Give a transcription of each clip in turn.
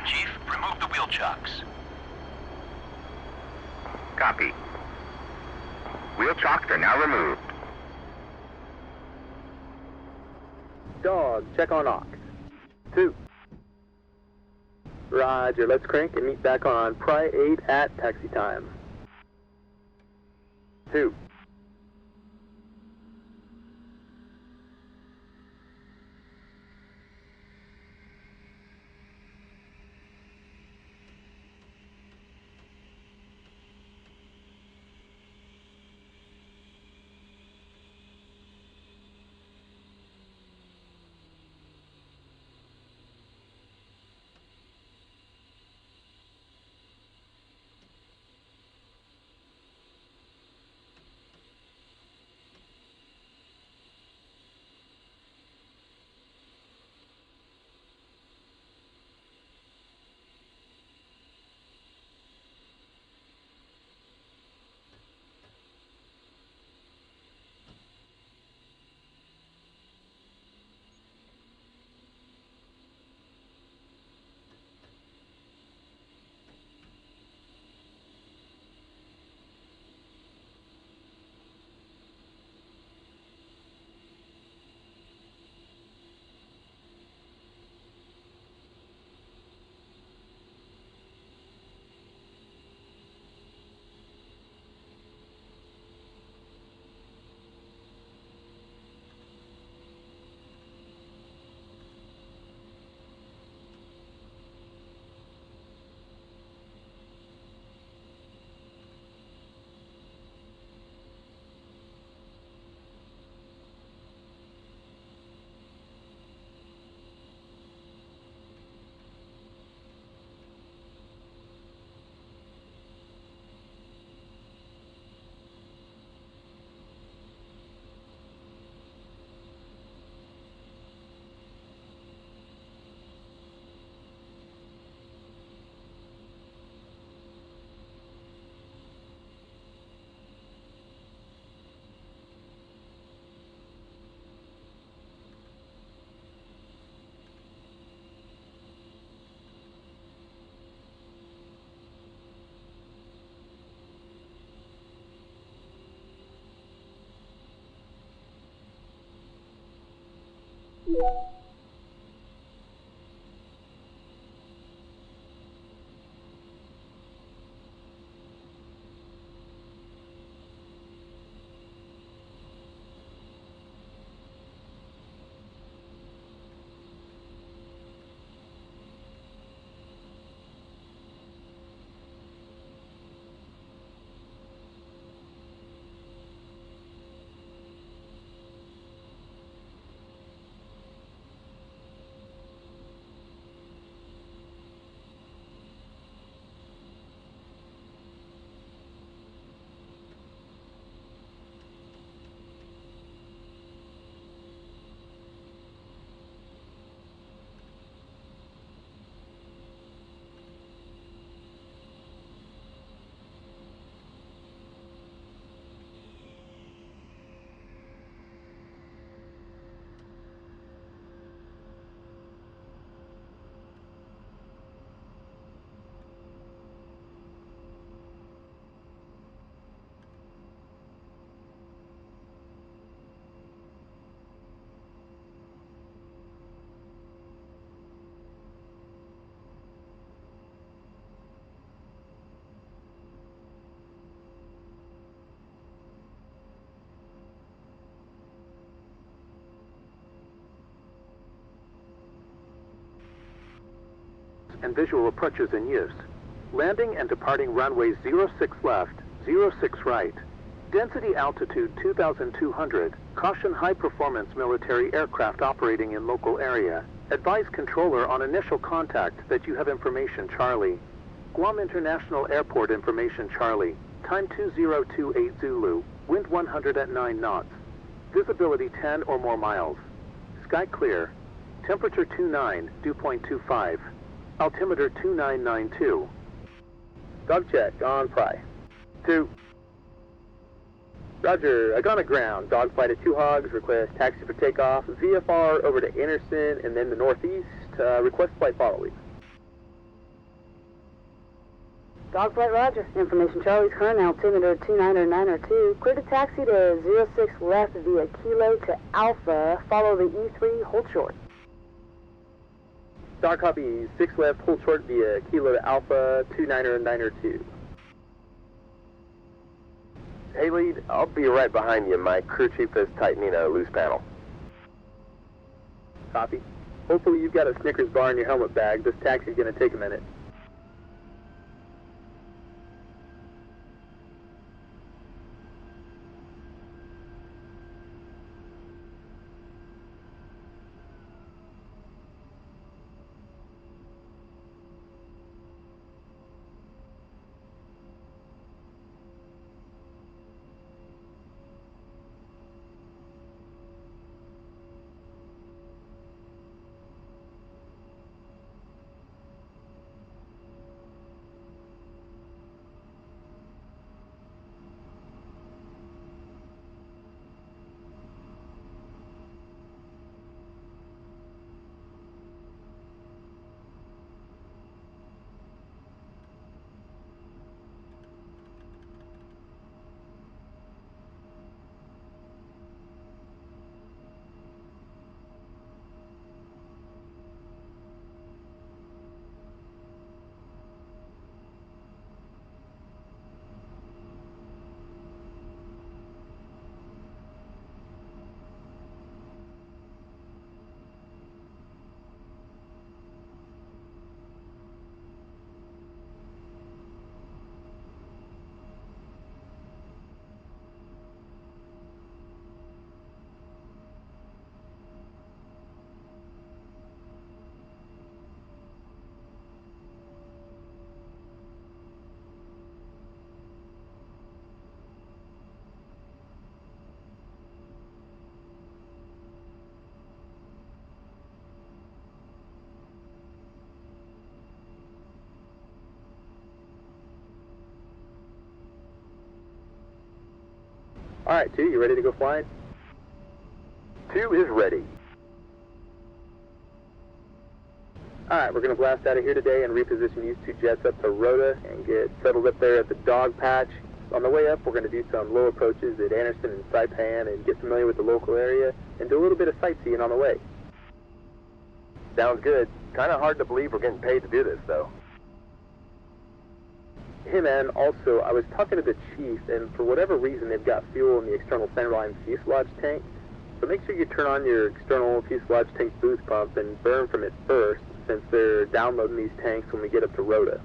Chief, remove the wheel chocks. Copy. Wheel chocks are now removed. Dog, check on Ox. 2. Roger, let's crank and meet back on Pry 8 at taxi time. 2. And visual approaches in use. Landing and departing runways 06 left, 06 right. Density altitude 2,200. Caution high-performance military aircraft operating in local area. Advise controller on initial contact that you have information Charlie. Guam International Airport information Charlie. Time 2028 Zulu. Wind 100 at 9 knots. Visibility 10 or more miles. Sky clear. Temperature 29, dew point 25. Altimeter 2992. Dog check on Pry. 2. Roger, I got on the ground. Dogfight at 2 Hogs, request taxi for takeoff. VFR over to Anderson and then the northeast. Request flight following. Dogfight, roger. Information Charlie's current altimeter 29902. Clear to taxi to 06 left via Kilo to Alpha. Follow the E3, hold short. Dog copy, 6 left, hold short via Kilo to Alpha 29902. Hey, lead, I'll be right behind you. My crew chief is tightening a loose panel. Copy. Hopefully you've got a Snickers bar in your helmet bag. This taxi's going to take a minute. Alright, 2, you ready to go flying? 2 is ready. Alright, we're going to blast out of here today and reposition these 2 jets up to Rota and get settled up there at the dog patch. On the way up, we're going to do some low approaches at Anderson and Saipan and get familiar with the local area and do a little bit of sightseeing on the way. Sounds good. Kind of hard to believe we're getting paid to do this, though. Hey man, also, I was talking to the chief, and for whatever reason they've got fuel in the external centerline fuselage tank, so make sure you turn on your external fuselage tank boost pump and burn from it first, since they're downloading these tanks when we get up to Rota.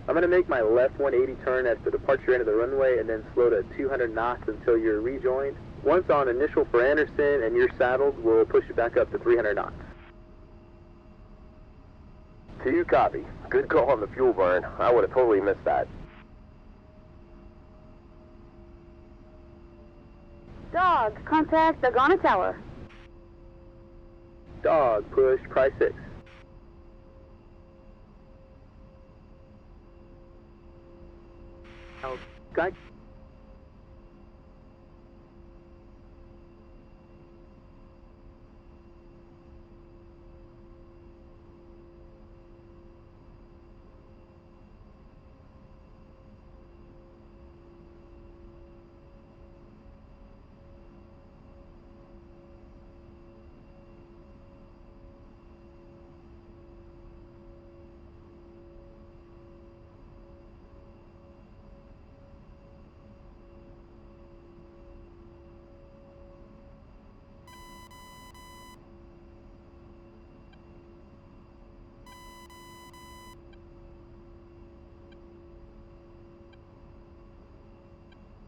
I'm going to make my left 180 turn at the departure end of the runway and then slow to 200 knots until you're rejoined. Once on initial for Anderson and you're saddled, we'll push it back up to 300 knots. 2 copy. Good call on the fuel burn. I would have totally missed that. Dog, contact the Ghana Tower. Dog, push, price 6. Sky.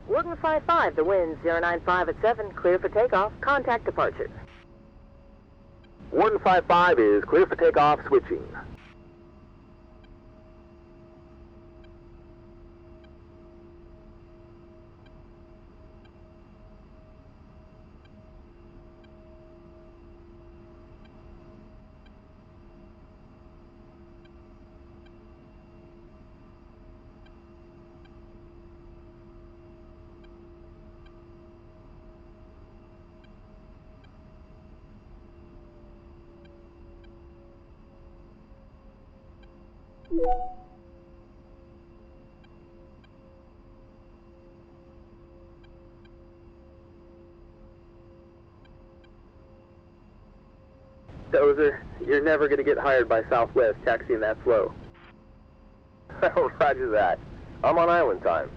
Warden 55, the wind 095 at 7, clear for takeoff, contact departure. Warden 55 is clear for takeoff, switching. Dozer, you're never going to get hired by Southwest taxiing that slow. Roger that. I'm on island time.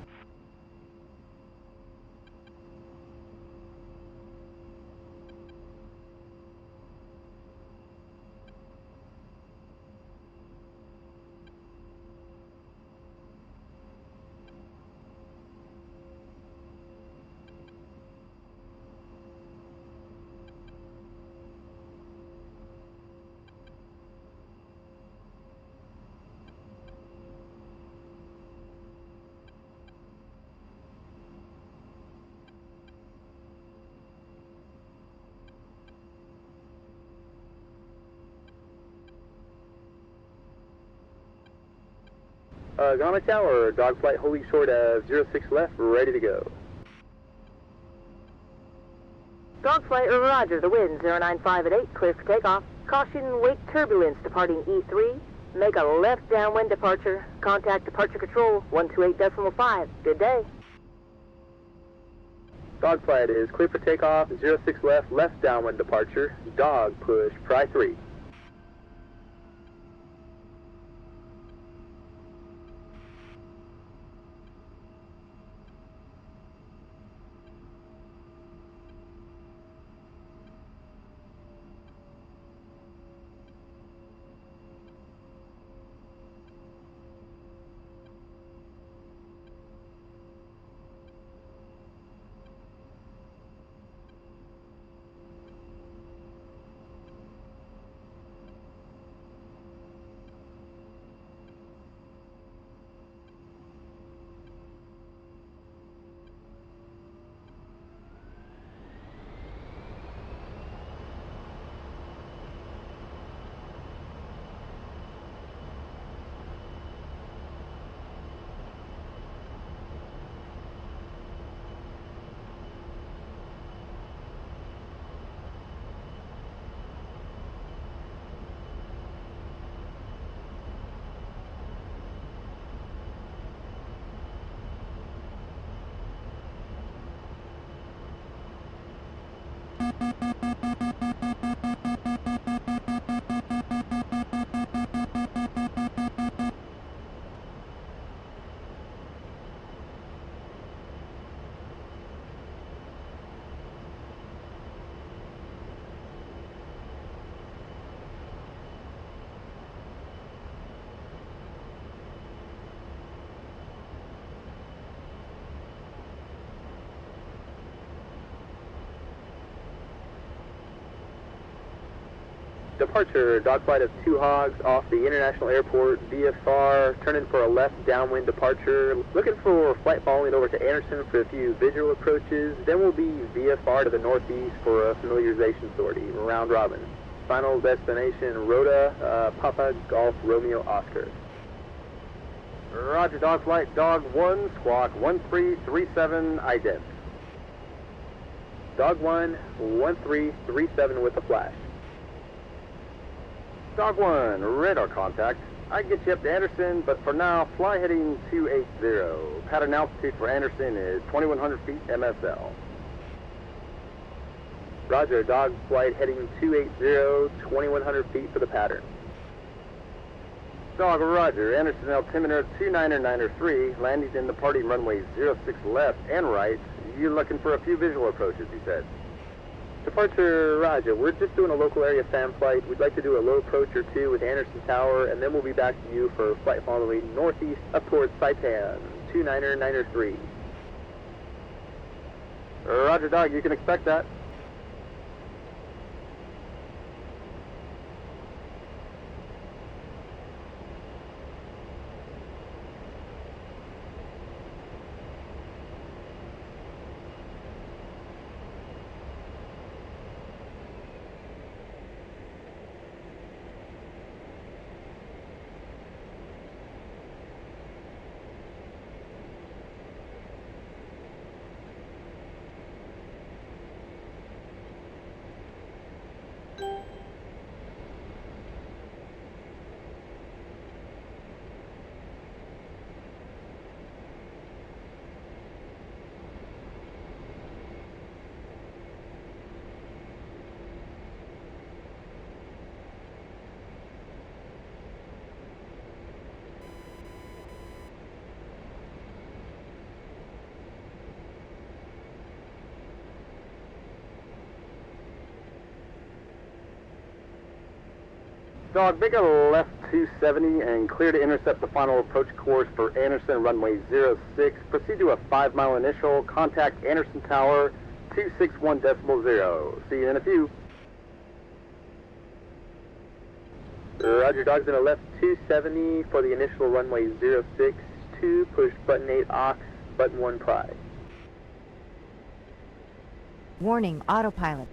Ghana Tower, dogflight holding short of 06 left, ready to go. Dogflight, roger, the wind 095 at 8, clear for takeoff. Caution, wake turbulence departing E3. Make a left downwind departure. Contact departure control 128.5. Good day. Dogflight is clear for takeoff, 06 left downwind departure. Dog push, pry 3. Departure, dogflight of 2 hogs off the International Airport, VFR, turning for a left downwind departure. Looking for flight following over to Anderson for a few visual approaches. Then we'll be VFR to the northeast for a familiarization sortie, round robin. Final destination, Rhoda, Papa Golf Romeo Oscar. Roger, dogflight, dog 1, squawk 1337, ident. Dog 1, 1337 with a flash. Dog 1, radar contact. I can get you up to Anderson, but for now, fly heading 280. Pattern altitude for Anderson is 2100 feet MSL. Roger, dog flight heading 280, 2100 feet for the pattern. Dog, roger, Anderson altimeter 29903, landing in departing runway 06 left and right. You're looking for a few visual approaches, you said. Departure, roger. We're just doing a local area fan flight. We'd like to do a low approach or 2 with Anderson Tower, and then we'll be back to you for flight following northeast up towards Saipan, 29903. Roger, dog, you can expect that. Dog, make a left 270 and clear to intercept the final approach course for Anderson, runway 06. Proceed to a 5-mile initial. Contact Anderson Tower, 261.0. See you in a few. Roger, Dog's in a left 270 for the initial runway 06. 2, push button 8 aux, button 1 pry. Warning, autopilot.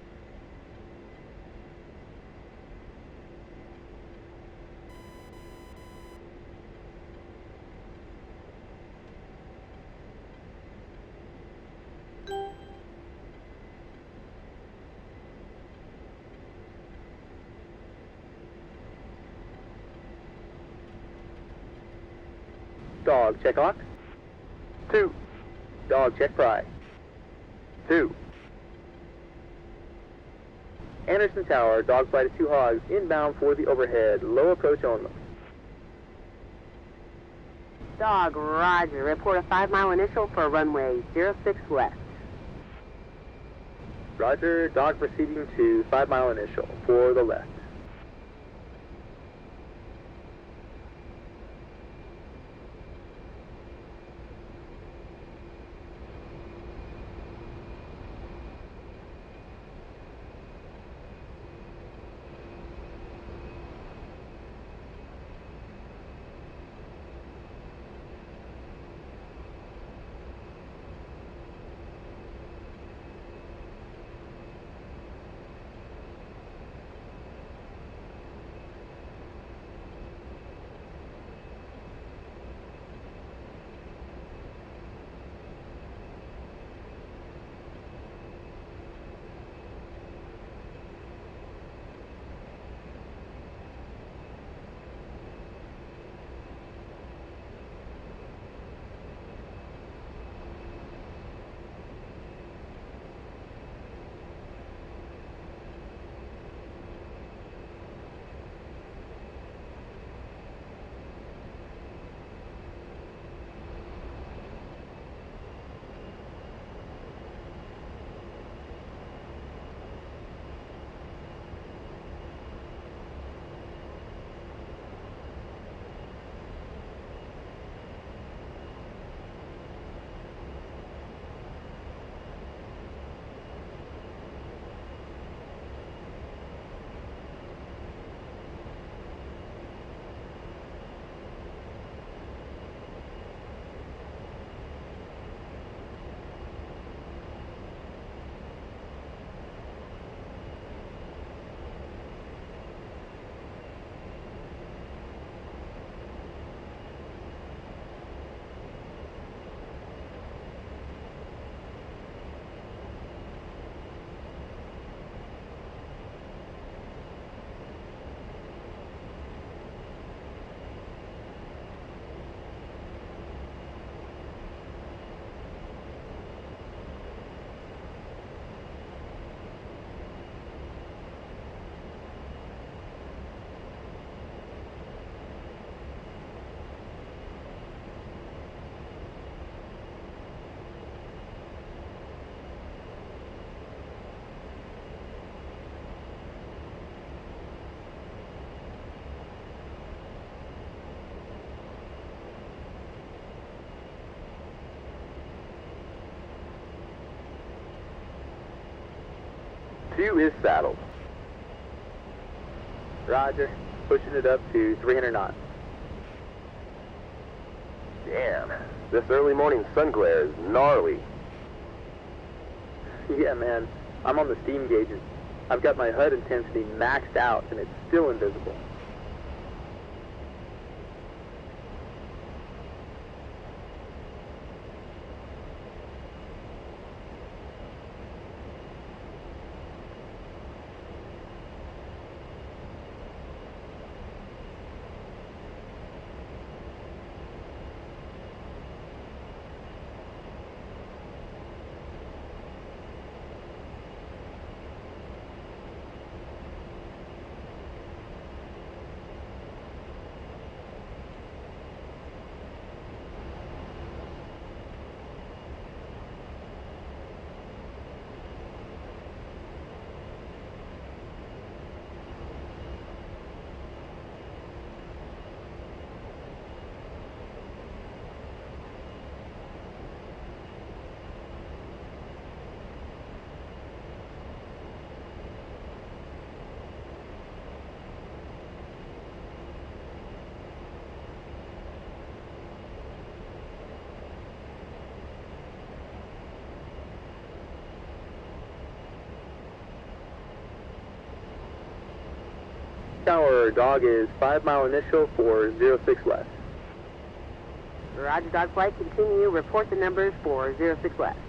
Dog, check aux. 2, Dog, check pry. 2. Anderson Tower, dog flight of 2 hogs, inbound for the overhead, low approach only. Dog, roger. Report a 5-mile initial for runway 06 left. Roger, dog proceeding to 5-mile initial for the left. Two is saddled. Roger, pushing it up to 300 knots. Damn, this early morning sun glare is gnarly. Yeah, man, I'm on the steam gauges. I've got my HUD intensity maxed out and it's still invisible. Tower, dog is 5 mile initial for 06 left. Roger, dog flight, continue. Report the numbers for 06 left.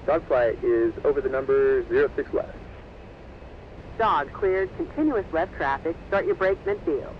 Dogflight is over the number 06 left. Dog cleared, continuous left traffic. Start your brake midfield.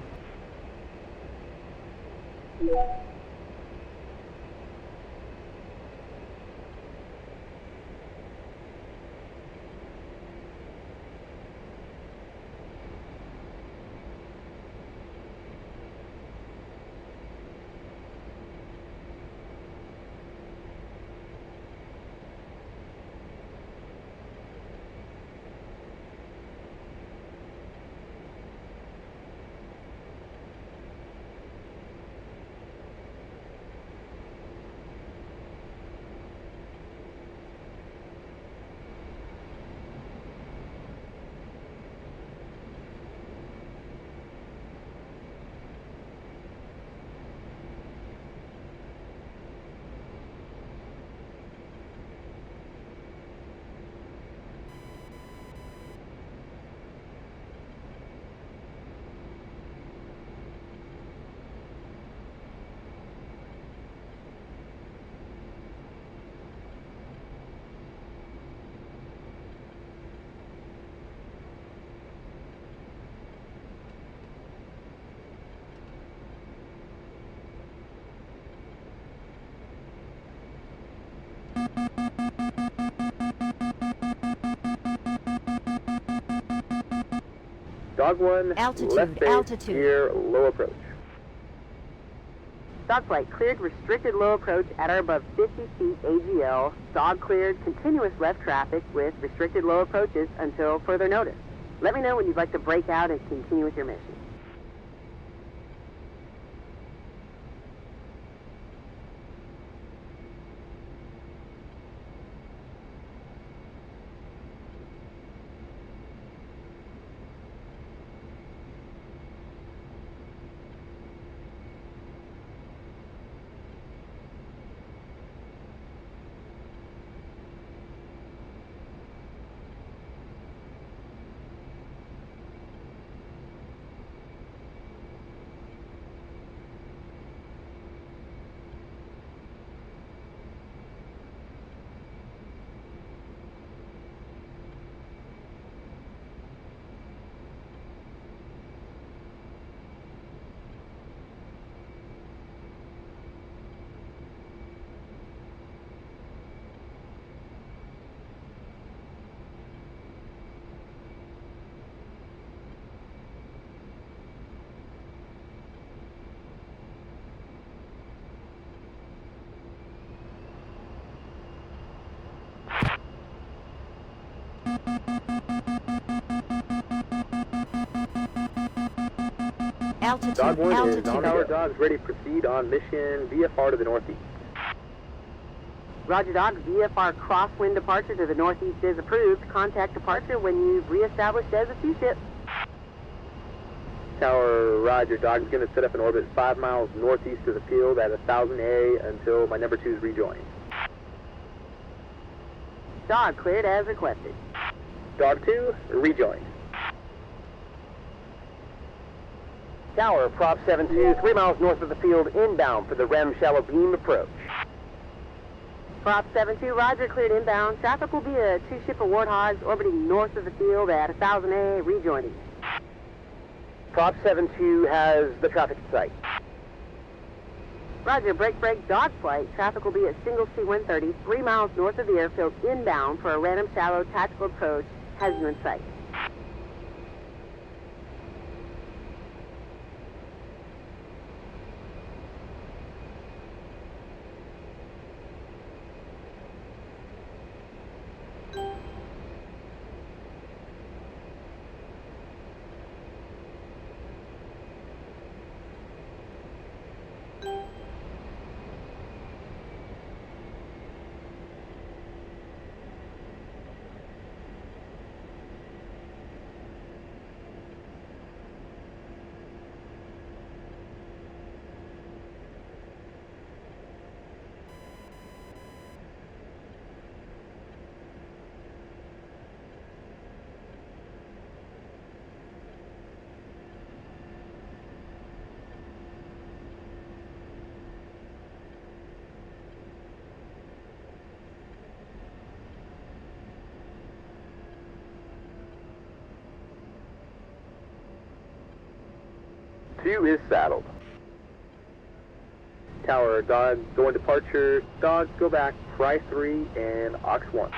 Dog 1, Altitude, left base, altitude. gear, low approach. Dog flight cleared, restricted low approach at or above 50 feet AGL. Dog cleared, continuous left traffic with restricted low approaches until further notice. Let me know when you'd like to break out and continue with your mission. Altitude, Dog 1 is altitude. on our dogs ready to proceed on mission VFR to the northeast. Roger, dog. VFR crosswind departure to the northeast is approved. Contact departure when you've reestablished as a two-ship. Tower, roger. Dog is going to set up an orbit 5 miles northeast of the field at 1000A until my number 2 is rejoined. Dog cleared as requested. Dog 2, rejoined. Tower, prop 7-2, 3 miles north of the field, inbound for the REM shallow beam approach. Prop 7-2, roger, cleared inbound. Traffic will be a 2 shipper Warthogs orbiting north of the field at 1000A, rejoining. Prop 7-2 has the traffic in sight. Roger, break, dog flight. Traffic will be at single C-130, 3 miles north of the airfield, inbound for a random shallow tactical approach. Has you in sight. Two is saddled. Tower, dog, going departure. Dog, go back, Fry 3 and Ox 1.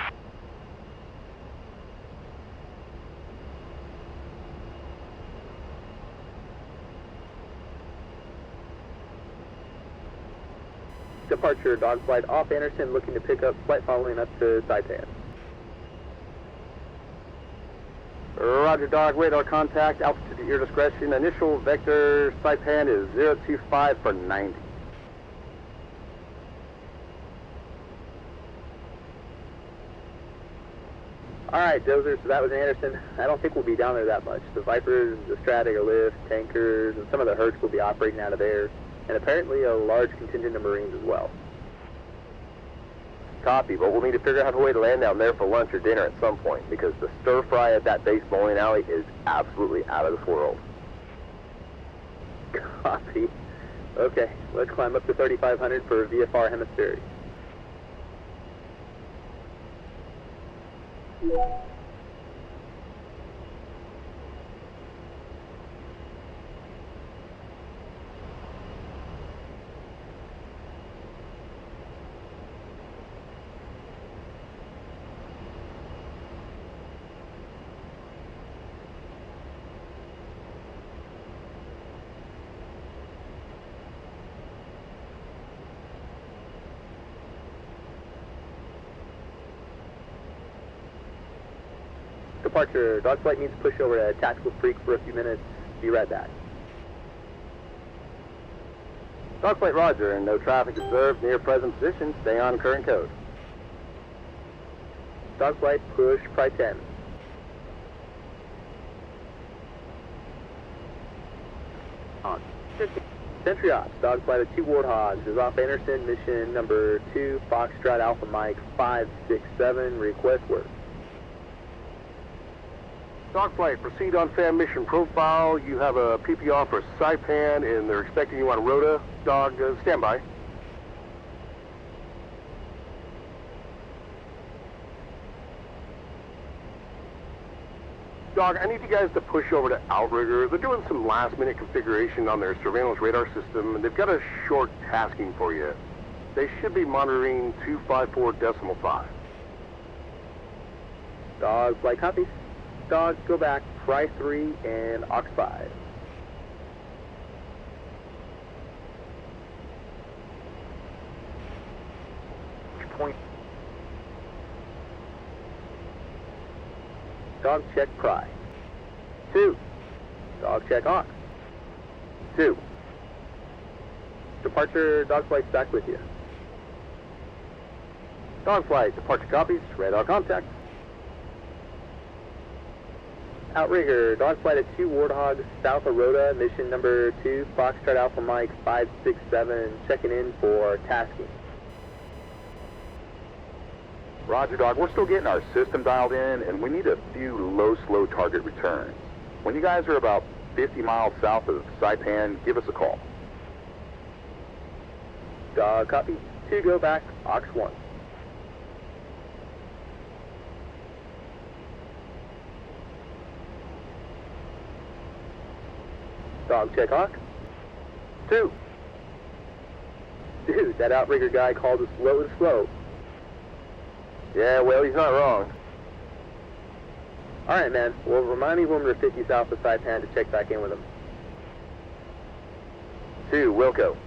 Departure, dog flight off Anderson, looking to pick up flight following up to Saipan. Roger, dog, radar contact, altitude at your discretion. Initial vector Saipan is 025 for 90. Alright, Dozer, so that was Anderson. I don't think we'll be down there that much. The Vipers, the Stratiga lift, tankers, and some of the Hertz will be operating out of there, and apparently a large contingent of Marines as well. Copy, but we'll need to figure out a way to land down there for lunch or dinner at some point, because the stir fry at that base bowling alley is absolutely out of this world. Copy. Okay, let's climb up to 3500 for VFR Hemisphere. Departure, dog flight needs to push over to Tactical Freak for a few minutes. Be right back. Dogflight roger, and no traffic observed near present position. Stay on current code. Dog flight, push, Fry 10. On. Sentry Ops, dog flight of 2 Warthogs is off Anderson, mission number 2, Foxtrot Alpha Mike 567, request work. Dogflight, proceed on FAM mission profile. You have a PPR for Saipan, and they're expecting you on Rota. Dog, stand by. Dog, I need you guys to push over to Outrigger. They're doing some last-minute configuration on their surveillance radar system, and they've got a short tasking for you. They should be monitoring 254.5. Dog flight copies. Dog, go back, Fry 3 and Ox 5. Point. Dog check Pry. 2. Dog check Ox. 2. Departure, dog flight's back with you. Dogflight, departure copies, radar contact. Outrigger, dog flight at 2 Warthog, south of Rhoda, mission number 2, Foxtrot Alpha Mike 567, checking in for tasking. Roger, dog. We're still getting our system dialed in, and we need a few slow target returns. When you guys are about 50 miles south of Saipan, give us a call. Dog copy. 2 go back, Ox 1. Dog check Ox. 2. Dude, that outrigger guy called us low and slow. Yeah, well, he's not wrong. Alright, man. Well, remind me when we're 50 south of Saipan to check back in with him. 2, Wilco.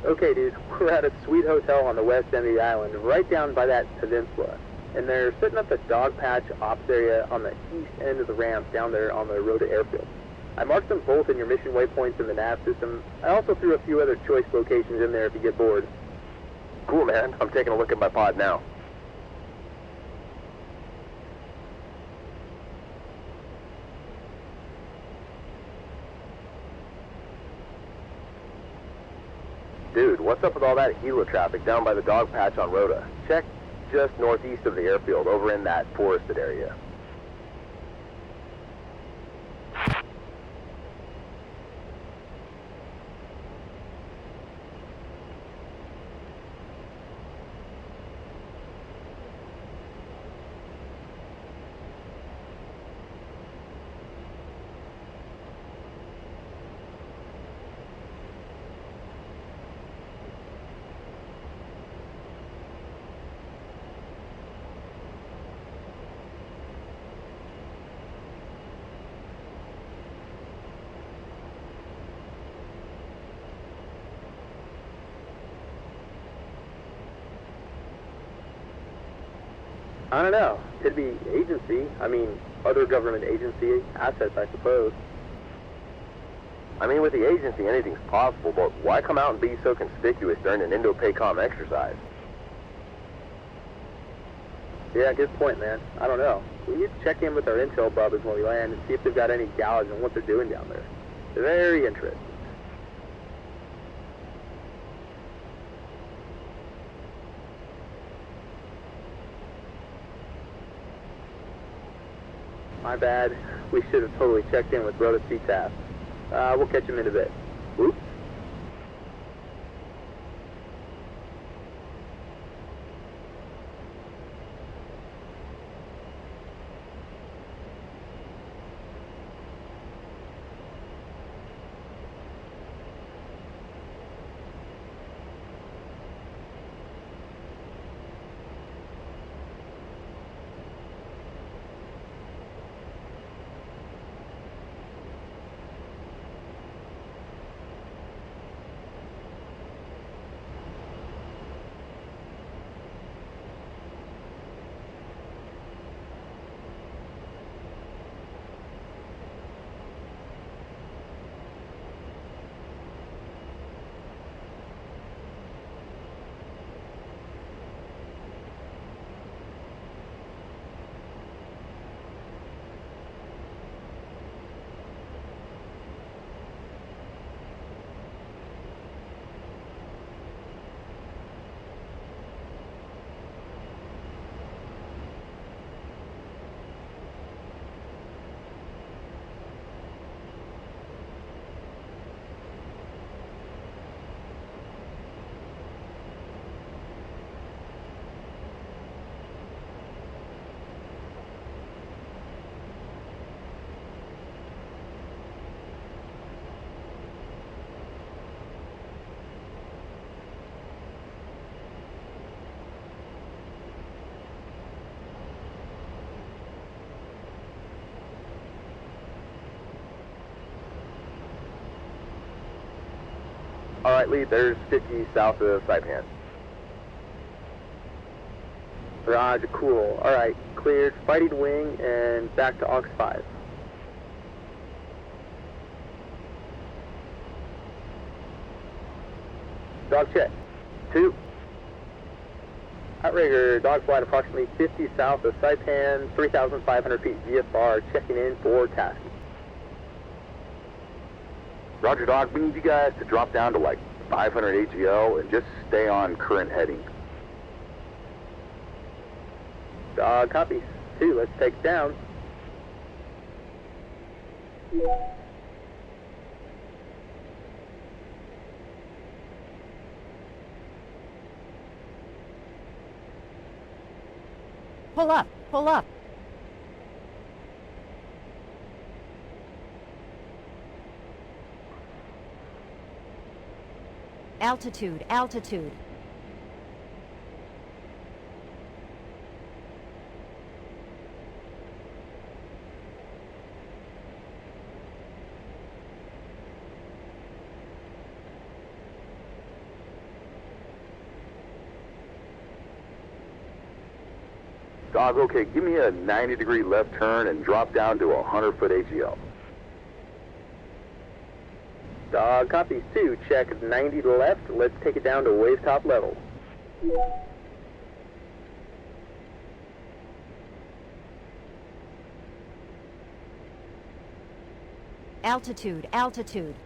Okay, dude, we're at a sweet hotel on the west end of the island, right down by that peninsula. And they're setting up a dog patch ops area on the east end of the ramp down there on the Rhoda airfield. I marked them both in your mission waypoints in the nav system. I also threw a few other choice locations in there if you get bored. Cool, man. I'm taking a look at my pod now. Dude, what's up with all that helo traffic down by the dog patch on Rhoda? Check just northeast of the airfield, over in that forested area. I don't know. Could be agency. I mean, other government agency assets, I suppose. I mean, with the agency, anything's possible, but why come out and be so conspicuous during an Indo-PACOM exercise? Yeah, good point, man. I don't know. We need to check in with our intel brothers when we land and see if they've got any gauge on what they're doing down there. They're very interesting. My bad. We should have totally checked in with Rhoda CTAF. We'll catch him in a bit. Oops. Alright, lead, there's 50 south of Saipan. Roger, cool. Alright, cleared, fighting wing, and back to Aux 5. Dog check. 2. Outrigger, dog flight approximately 50 south of Saipan, 3,500 feet VFR, checking in for tasking. Roger, dog, we need you guys to drop down to like 500 AGL and just stay on current heading. Dog copies. 2, let's take it down. Pull up, pull up. Altitude, altitude. Dog, okay, give me a 90-degree left turn and drop down to a 100-foot AGL. Dog copies. 2, check 90 to left, let's take it down to wave top level. Altitude, altitude.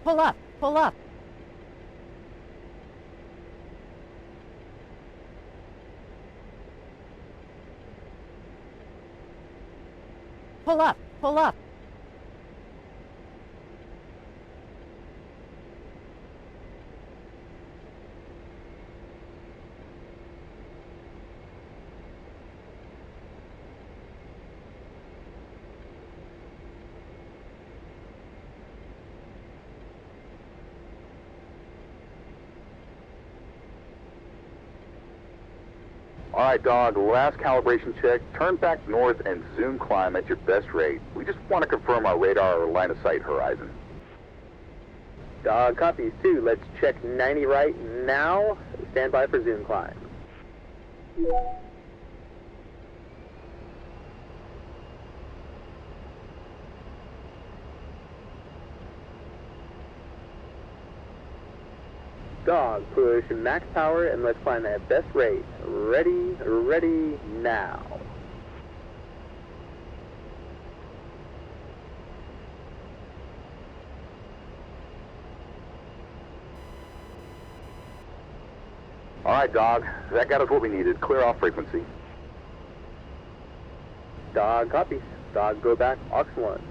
Pull up, pull up. Pull up, pull up. All right, dog, last calibration check. Turn back north and zoom climb at your best rate. We just want to confirm our radar or line of sight horizon. Dog copies. 2, let's check 90 right now. Stand by for zoom climb. Dog, push max power and let's climb at best rate. Ready, ready, now. All right, dog, that got us what we needed. Clear off frequency. Dog copies. Dog, go back, Aux 1.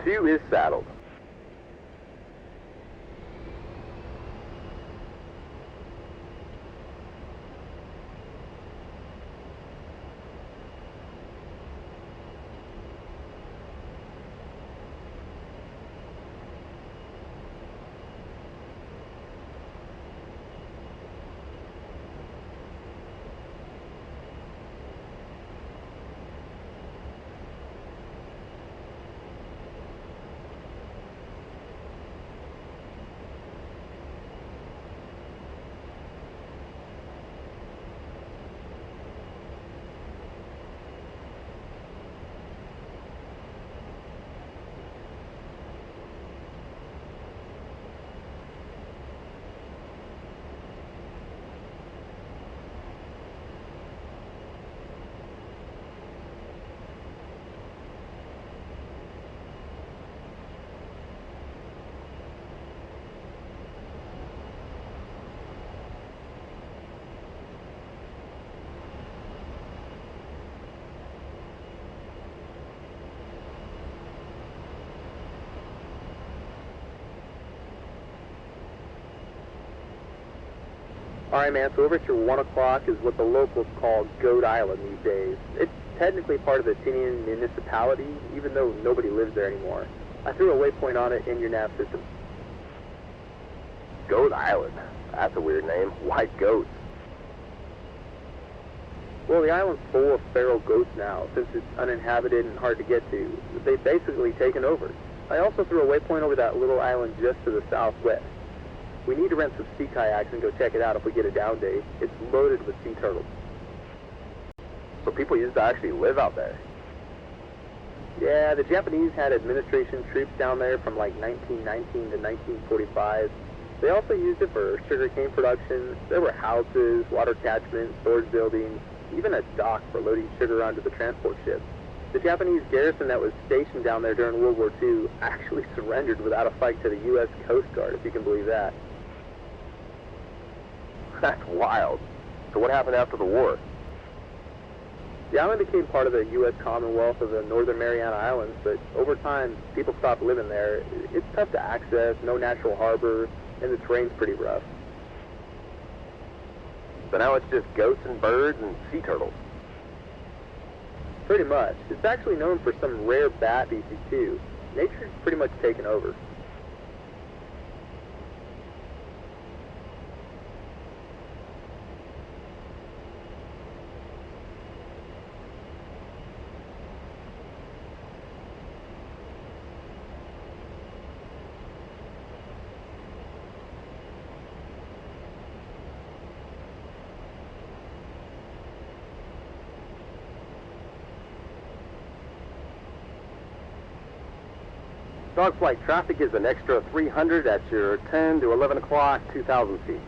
Two is saddled. Alright, man, so over at your 1 o'clock is what the locals call Goat Island these days. It's technically part of the Tinian municipality, even though nobody lives there anymore. I threw a waypoint on it in your nav system. Goat Island. That's a weird name. Why goats? Well, the island's full of feral goats now, since it's uninhabited and hard to get to. They've basically taken over. I also threw a waypoint over that little island just to the southwest. We need to rent some sea kayaks and go check it out if we get a down day. It's loaded with sea turtles. So people used to actually live out there. Yeah, the Japanese had administration troops down there from like 1919 to 1945. They also used it for sugarcane production. There were houses, water catchments, storage buildings, even a dock for loading sugar onto the transport ships. The Japanese garrison that was stationed down there during World War II actually surrendered without a fight to the U.S. Coast Guard, if you can believe that. That's wild. So what happened after the war? The island became part of the U.S. Commonwealth of the Northern Mariana Islands, but over time, people stopped living there. It's tough to access, no natural harbor, and the terrain's pretty rough. So now it's just goats and birds and sea turtles. Pretty much. It's actually known for some rare bat species too. Nature's pretty much taken over. Dogflight traffic is an extra 300 at your 10 to 11 o'clock, 2,000 feet.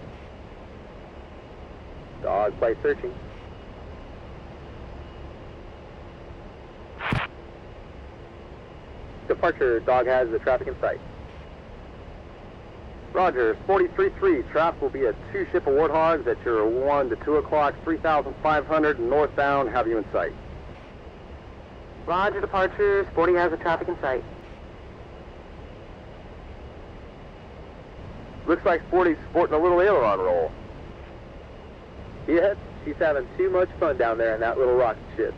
Dogflight searching. Departure, dog has the traffic in sight. Roger, 43-3, traffic will be at 2 ship of Warthogs at your 1 to 2 o'clock, 3,500 northbound, have you in sight. Roger, departure. Sporty has the traffic in sight. Looks like Sporty's sporting a little aileron roll. Yeah, she's having too much fun down there in that little rocket ship.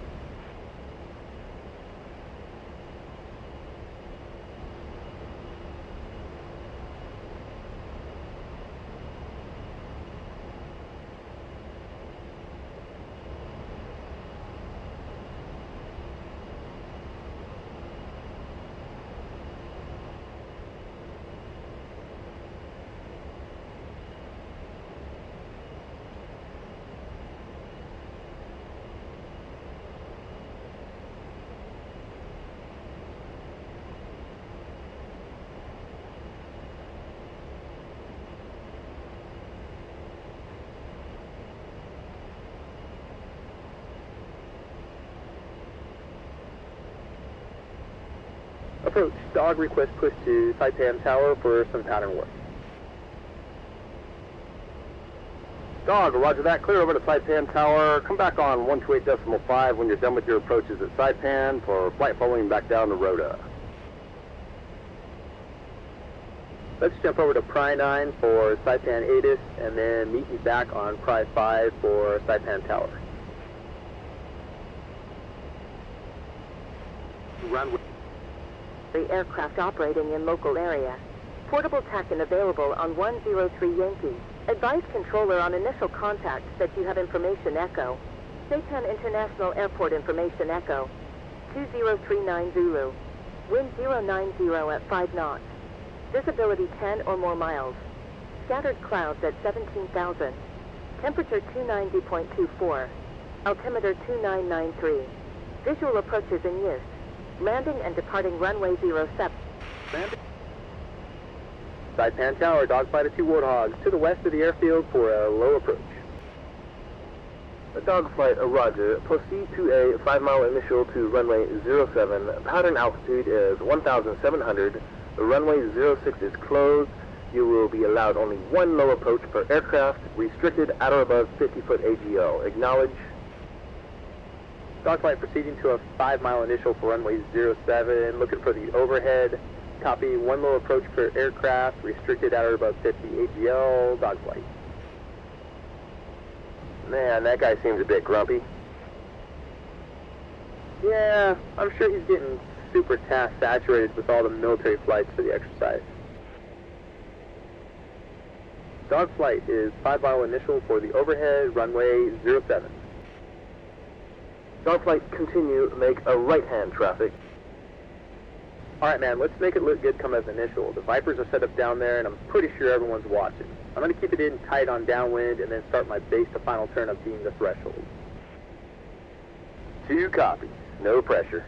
Approach. Dog request push to Saipan Tower for some pattern work. Dog, roger that. Clear over to Saipan Tower. Come back on 128.5 when you're done with your approaches at Saipan for flight following back down to Rhoda. Let's jump over to Pry 9 for Saipan Atis, and then meet me back on Pry 5 for Saipan Tower. Runway. The aircraft operating in local area. Portable TACAN available on 103 Yankee. Advise controller on initial contact that you have information echo. Saipan International Airport information echo. 20390 Zulu. Wind 090 at 5 knots. Visibility 10 or more miles. Scattered clouds at 17,000. Temperature 290.24. Altimeter 2993. Visual approaches in use. Landing and departing runway 07. Saipan Tower, dogfight at 2 Warthogs, to the west of the airfield for a low approach. Dogflight, roger. Proceed to a 5-mile initial to runway 07. Pattern altitude is 1,700. The runway 06 is closed. You will be allowed only 1 low approach per aircraft, restricted at or above 50-foot AGL. Acknowledge. Dogflight proceeding to a 5-mile initial for runway 07, looking for the overhead. Copy, 1 low approach per aircraft, restricted at or above 50 AGL, dogflight. Man, that guy seems a bit grumpy. Yeah, I'm sure he's getting super task saturated with all the military flights for the exercise. Dog flight is 5 mile initial for the overhead runway 07. Dogflight continue, make a right-hand traffic. Alright man, let's make it look good come as initial. The Vipers are set up down there and I'm pretty sure everyone's watching. I'm going to keep it in tight on downwind and then start my base to final turn up being the threshold. 2 copies, no pressure.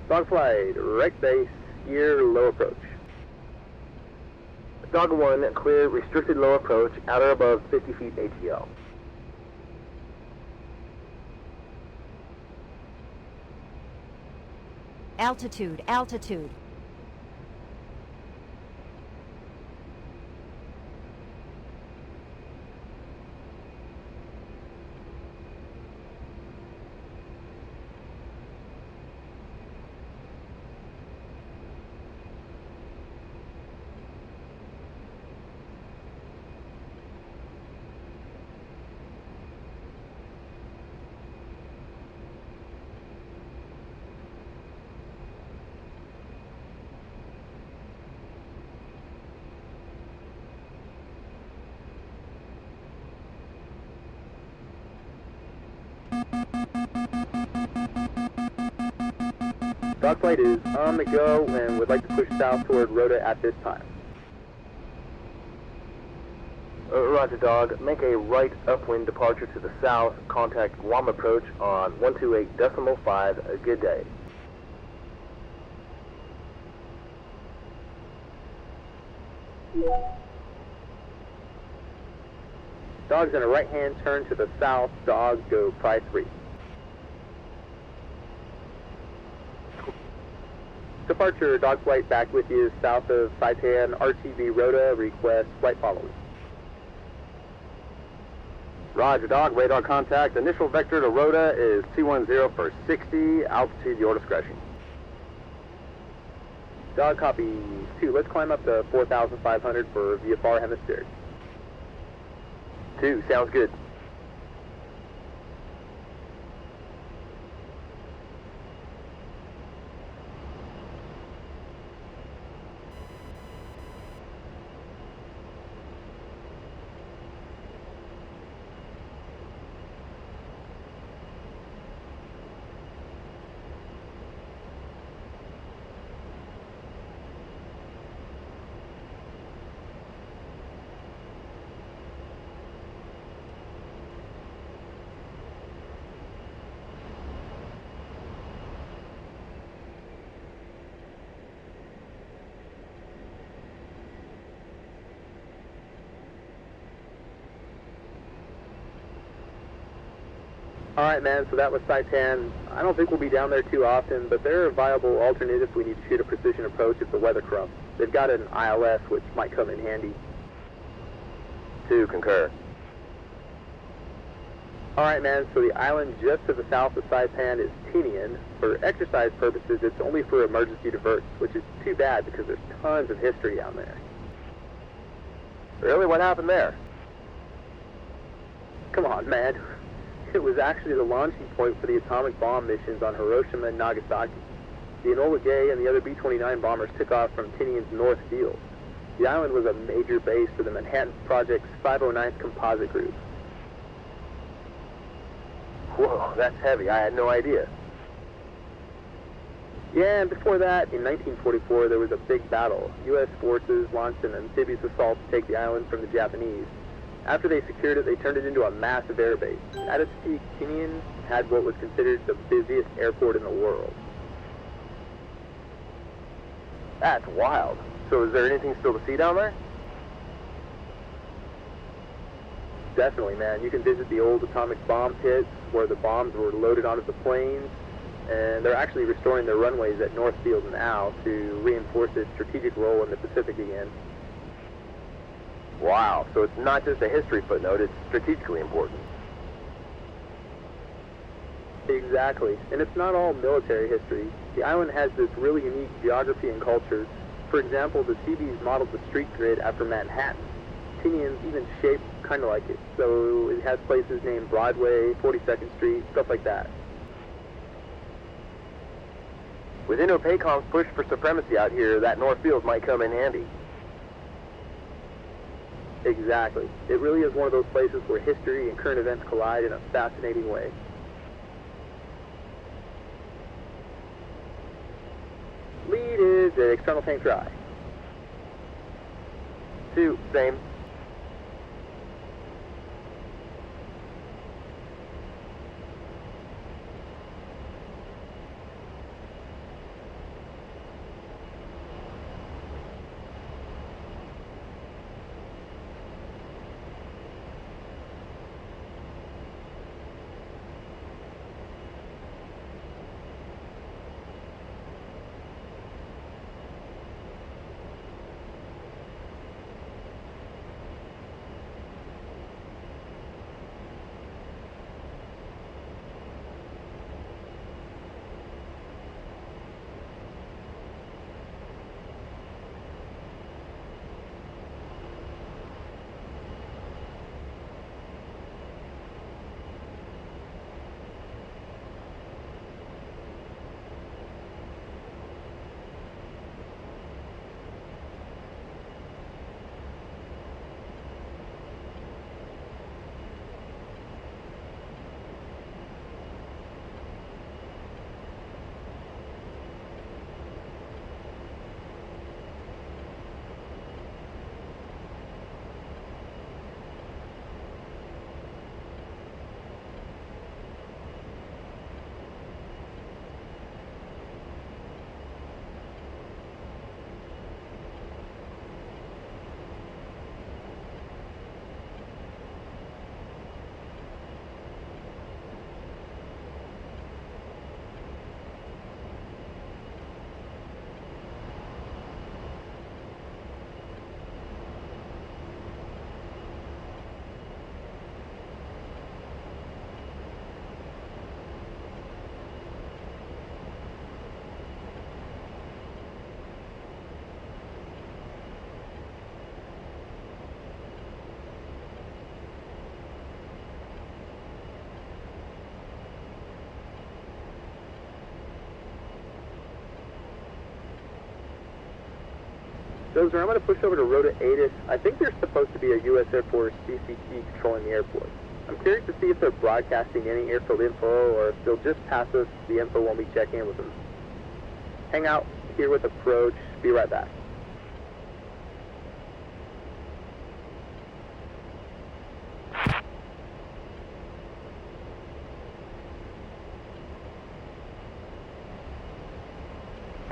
Dogflight, right base, gear, low approach. Dog 1, clear restricted low approach at or above 50 feet ATL. Altitude, altitude. Dogflight is on the go and would like to push south toward Rota at this time. Roger, Dog. Make a right upwind departure to the south. Contact Guam approach on 128.5. A good day. Dog's in a right-hand turn to the south. Dog, go Pry 3. Departure, Dogflight back with you south of Saipan, RTB Rota, request flight following. Roger, dog. Radar contact. Initial vector to Rota is 210 for 60. Altitude, your discretion. Dog copies 2. Let's climb up to 4,500 for VFR hemispheric. 2, sounds good. Alright, man, so that was Saipan. I don't think we'll be down there too often, but they're a viable alternative if we need to shoot a precision approach if the weather corrupts. They've got an ILS, which might come in handy. 2, concur. Alright, man, so the island just to the south of Saipan is Tinian. For exercise purposes, it's only for emergency diverts, which is too bad because there's tons of history down there. Really? What happened there? Come on, man. It was actually the launching point for the atomic bomb missions on Hiroshima and Nagasaki. The Enola Gay and the other B-29 bombers took off from Tinian's North Field. The island was a major base for the Manhattan Project's 509th Composite Group. Whoa, that's heavy. I had no idea. Yeah, and before that, in 1944, there was a big battle. U.S. forces launched an amphibious assault to take the island from the Japanese. After they secured it, they turned it into a massive airbase. At its peak, Tinian had what was considered the busiest airport in the world. That's wild. So is there anything still to see down there? Definitely, man. You can visit the old atomic bomb pits where the bombs were loaded onto the planes, and they're actually restoring their runways at Northfield now to reinforce its strategic role in the Pacific again. Wow, so it's not just a history footnote, it's strategically important. Exactly, and it's not all military history. The island has this really unique geography and culture. For example, the Seabees modeled the street grid after Manhattan. Tinian's even shaped kind of like it, so it has places named Broadway, 42nd Street, stuff like that. With Indo-PACOM's push for supremacy out here, that Northfield might come in handy. Exactly. It really is one of those places where history and current events collide in a fascinating way. Lead is an external tank try. 2, same. Dozer, I'm going to push over to Rota ATIS. I think there's supposed to be a U.S. Air Force CCT controlling the airport. I'm curious to see if they're broadcasting any airfield info or if they'll just pass us the info when we check in with them. Hang out here with approach. Be right back.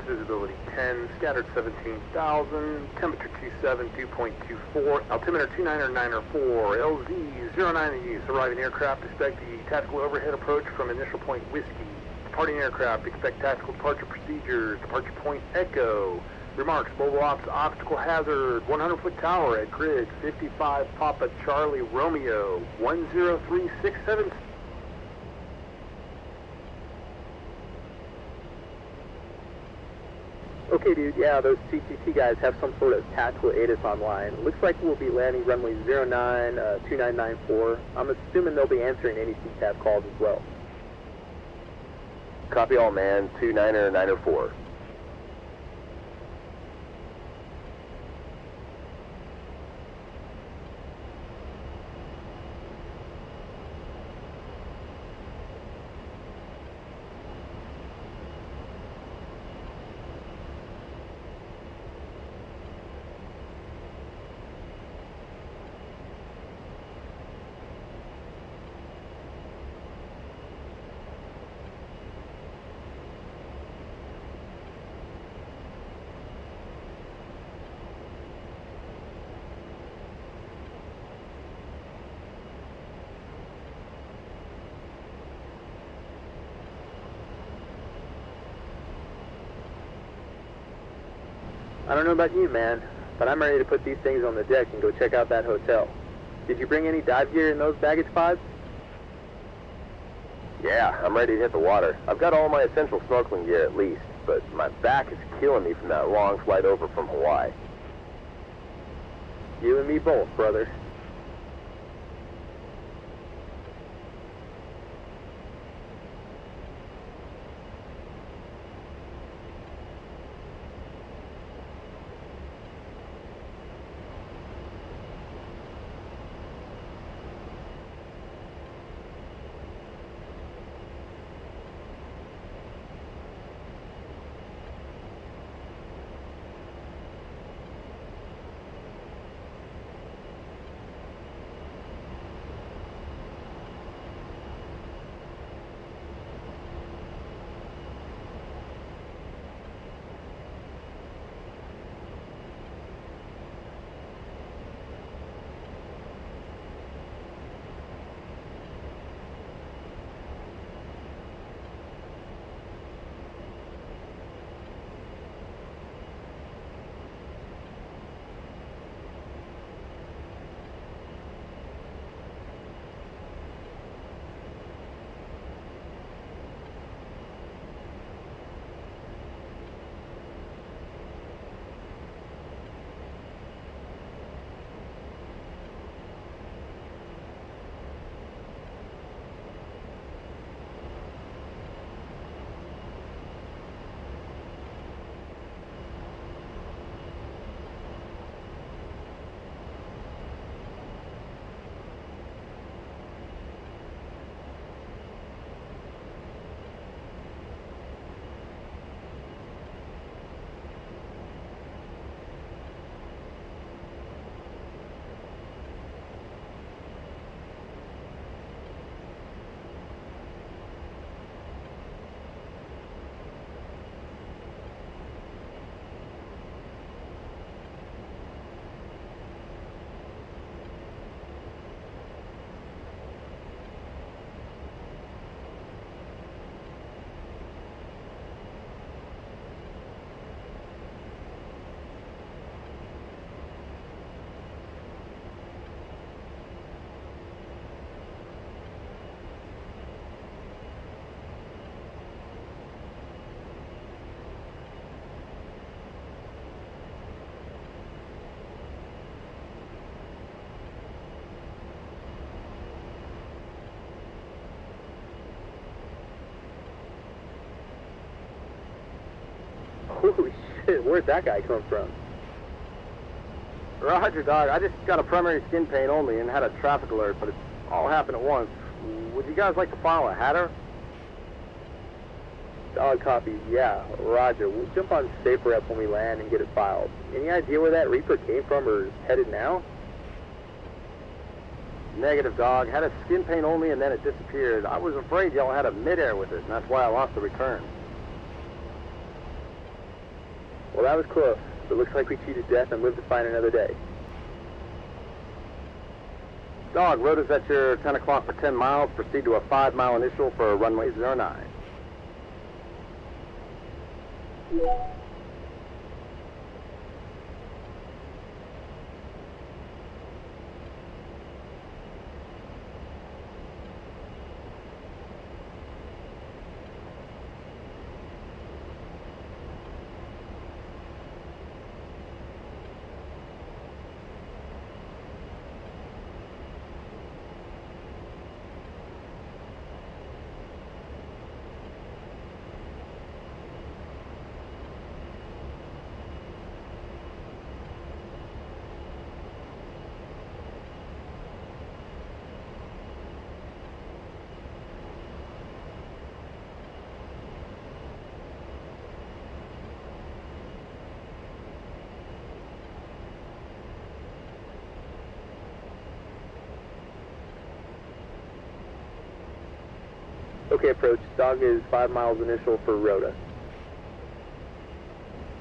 Visibility 10, scattered 17,000, temperature 27, dew point 24, altimeter 29904, LZ 09 in use, arriving aircraft, expect the tactical overhead approach from initial point Whiskey. Departing aircraft, expect tactical departure procedures, departure point Echo. Remarks, mobile ops obstacle hazard, 100-foot tower at grid 55 Papa Charlie Romeo, 10367. Okay, dude, yeah, those CCT guys have some sort of tactical ATIS online. Looks like we'll be landing runway 2994. I'm assuming they'll be answering any CTAF calls as well. Copy all, man, 29904. I don't know about you, man, but I'm ready to put these things on the deck and go check out that hotel. Did you bring any dive gear in those baggage pods? Yeah, I'm ready to hit the water. I've got all my essential snorkeling gear at least, but my back is killing me from that long flight over from Hawaii. You and me both, brother. Holy shit, where'd that guy come from? Roger, Dog. I just got a primary skin pain only and had a traffic alert, but it all happened at once. Would you guys like to file a Hatter? Dog copy, yeah. Roger, we'll jump on Safer Rep when we land and get it filed. Any idea where that Reaper came from or is headed now? Negative, Dog. Had a skin pain only and then it disappeared. I was afraid y'all had a mid-air with it, and that's why I lost the return. Well, that was close. But looks like we cheated death and lived to fight another day. Dog, rotor's at your 10 o'clock for 10 miles. Proceed to a 5-mile initial for runway 09. Okay, approach. Dog is 5 miles initial for Rota.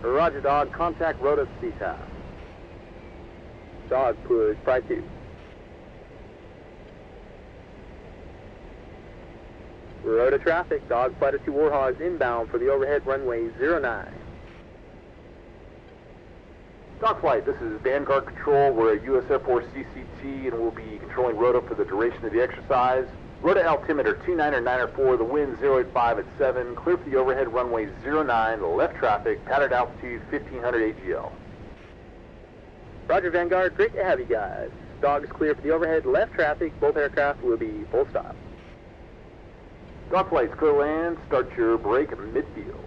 Roger, Dog. Contact Rota CTAF. Dog, push Pride 2. Rota traffic. Dog, Flight of 2 Warthogs inbound for the overhead runway 09. Dog Flight, this is Vanguard Control. We're a US Air Force CCT and we'll be controlling Rota for the duration of the exercise. Rota altimeter 29904, the wind 085 at 7, clear for the overhead runway 09, left traffic, patterned altitude 1500 AGL. Roger, Vanguard. Great to have you guys. Dog is clear for the overhead left traffic. Both aircraft will be full stop. Dog Flight's clear land, start your brake at midfield.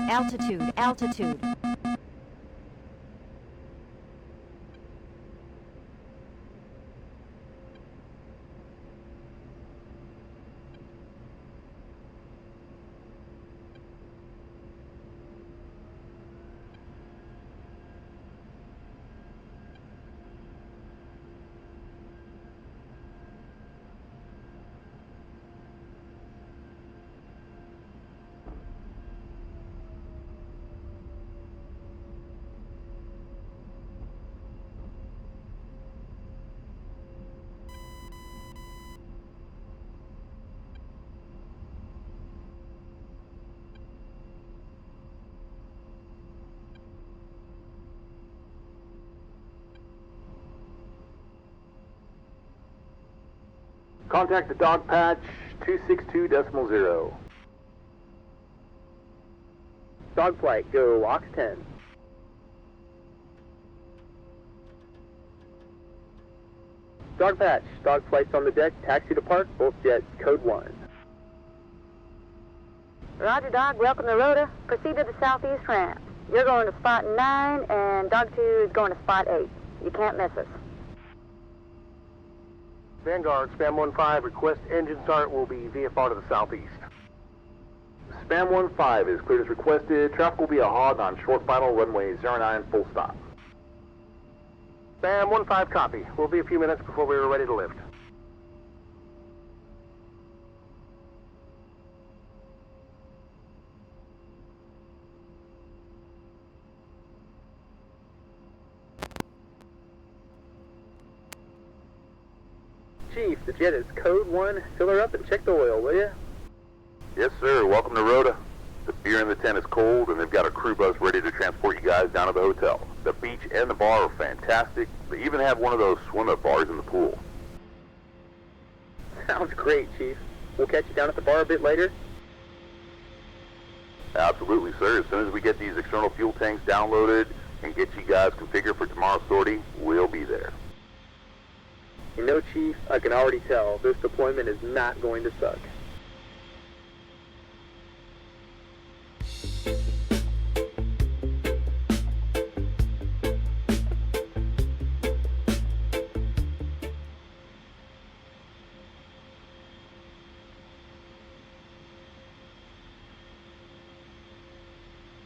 Altitude, altitude. Contact the dog patch 262.0. Dog flight, go Ox 10. Dog patch, dog flight's on the deck, taxi to park, both jets, code 1. Roger, dog. Welcome to Rhoda. Proceed to the southeast ramp. You're going to spot 9, and dog 2 is going to spot 8. You can't miss us. Vanguard, Spam 15, request engine start will be VFR to the southeast. Spam 15 is cleared as requested. Traffic will be a hog on short final, runway 09, full stop. Spam 15, copy. We'll be a few minutes before we are ready to lift. Chief, the jet is code 1. Fill her up and check the oil, will you? Yes, sir. Welcome to Rhoda. The beer in the tent is cold, and they've got a crew bus ready to transport you guys down to the hotel. The beach and the bar are fantastic. They even have one of those swim-up bars in the pool. Sounds great, Chief. We'll catch you down at the bar a bit later. Absolutely, sir. As soon as we get these external fuel tanks downloaded and get you guys configured for tomorrow's sortie, we'll be there. You know, Chief, I can already tell this deployment is not going to suck.